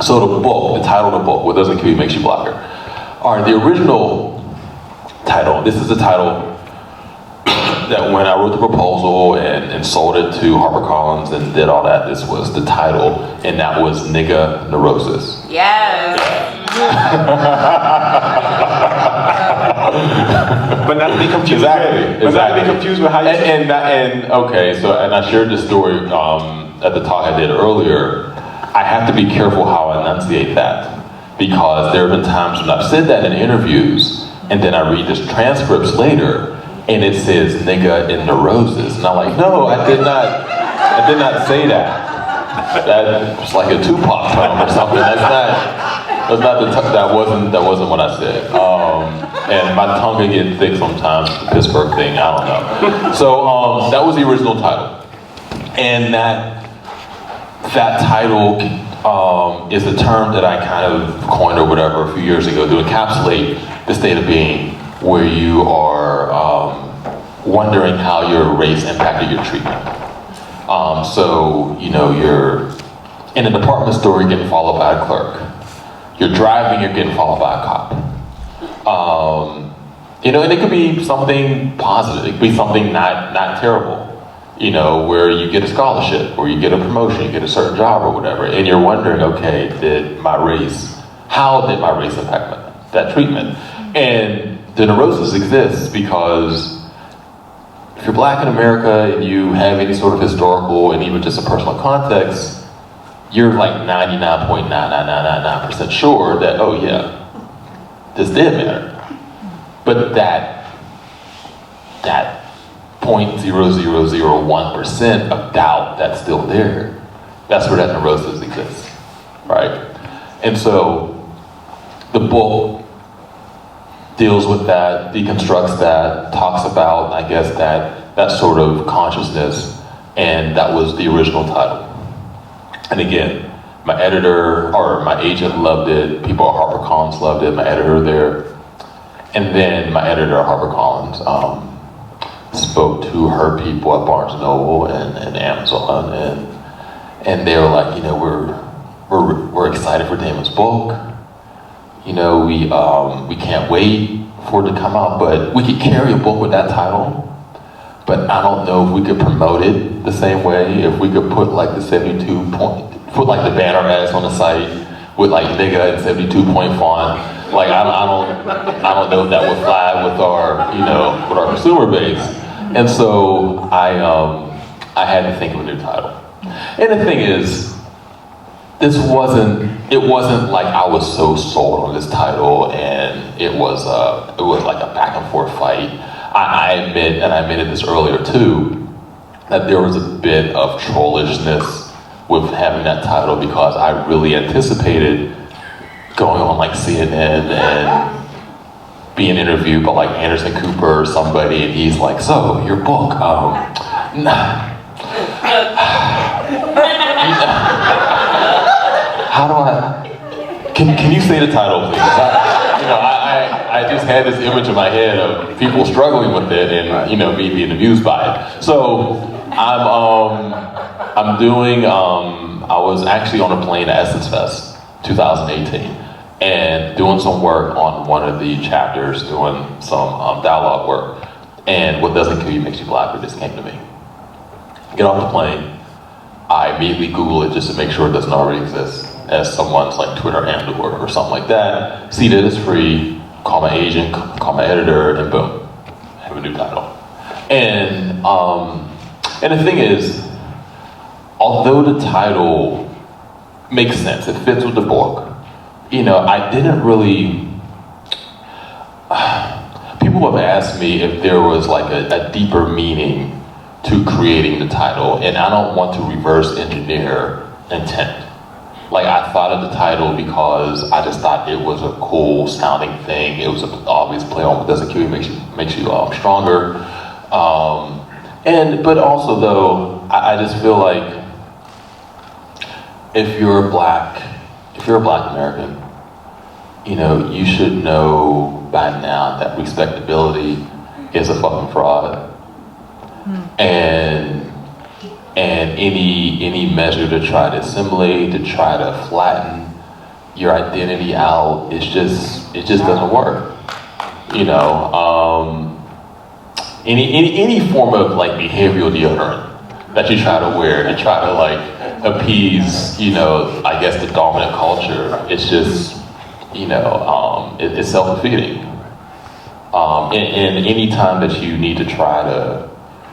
So the book, the title of the book, What Doesn't Kill You Makes You Blacker. All right, the original title, this is the title that when I wrote the proposal and sold it to HarperCollins and did all that, this was the title, and that was Nigga Neurosis. Yes. But not to be confused. Exactly. Not to be confused with how you. And I shared this story at the talk I did earlier. I have to be careful how I enunciate that, because there have been times when I've said that in interviews, and then I read this transcripts later, and it says "nigga" in neurosis, and I'm like, no, I did not say that. That's like a Tupac term or something. That wasn't what I said. And my tongue can get thick sometimes. The Pittsburgh thing, I don't know. So that was the original title, and that title is a term that I kind of coined or whatever a few years ago to encapsulate the state of being where you are wondering how your race impacted your treatment. So, you know, you're in a department store, you're getting followed by a clerk. You're driving, you're getting followed by a cop. You know, and it could be something positive, it could be something not terrible. You know, where you get a scholarship, or you get a promotion, you get a certain job or whatever, and you're wondering, okay, how did my race impact that treatment? And the neurosis exists because if you're black in America and you have any sort of historical and even just a personal context, you're like 99.9999% sure that, oh yeah, this did matter. But that 0.0001% of doubt that's still there, that's where that neurosis exists, right? And so the book deals with that, deconstructs that, talks about, I guess, that sort of consciousness, and that was the original title. And again, my editor, or my agent loved it, people at HarperCollins loved it, my editor there, and then my editor at HarperCollins spoke to her people at Barnes & Noble and Amazon, and they were like, you know, we're excited for Damon's book. You know, we can't wait for it to come out, but we could carry a book with that title. But I don't know if we could promote it the same way, if we could put like the 72 point, put like the banner ads on the site with like nigga and 72 point font. Like I don't know if that would fly with our, you know, with our consumer base. And so I had to think of a new title. And the thing is, it wasn't like I was so sold on this title, and it was like a back and forth fight. I admit, and I admitted this earlier too, that there was a bit of trollishness with having that title, because I really anticipated going on like CNN and being interviewed by like Anderson Cooper or somebody, and he's like, so your book, how do I, can you say the title, please? I just had this image in my head of people struggling with it, and, you know, me being amused by it. So I'm doing, I was actually on a plane at Essence Fest 2018, and doing some work on one of the chapters, doing some dialogue work, and What Doesn't Kill You Makes You Blacker just came to me. Get off the plane, I immediately Google it just to make sure it doesn't already exist as someone's like Twitter handle or something like that. See that it's free, call my agent, call my editor, and boom, I have a new title. And the thing is, although the title makes sense, it fits with the book, you know, I didn't really, people have asked me if there was like a deeper meaning to creating the title, and I don't want to reverse engineer intent. Like, I thought of the title because I just thought it was a cool sounding thing. It was an obvious play on What Doesn't Kill You Makes you stronger. But also though, I just feel like if you're a black American, you know, you should know by now that respectability is a fucking fraud. And And any measure to try to assimilate, to try to flatten your identity out, it just doesn't work. You know, any form of like behavioral deodorant that you try to wear to try to like appease, you know, I guess the dominant culture, it's just, you know, it's self-defeating. And any time that you need to try to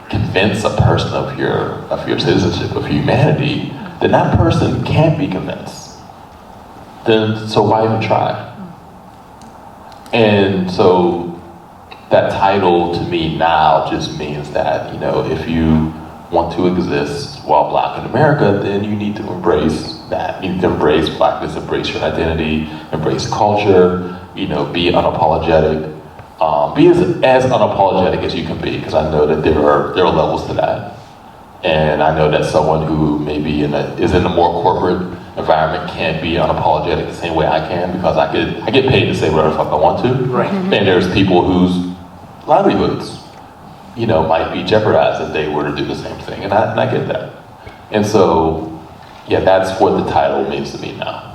convince a person of your citizenship, of humanity, then that person can't be convinced. Then so why even try? And so that title to me now just means that, you know, if you want to exist while Black in America, then you need to embrace that. You need to embrace Blackness, embrace your identity, embrace culture, you know, be unapologetic. Be as unapologetic as you can be, because I know that there are levels to that. And I know that someone who maybe is in a more corporate environment can't be unapologetic the same way I can, because I get paid to say whatever the fuck I want to. Right. And there's people whose livelihoods, you know, might be jeopardized if they were to do the same thing, and I get that. And so, yeah, that's what the title means to me now.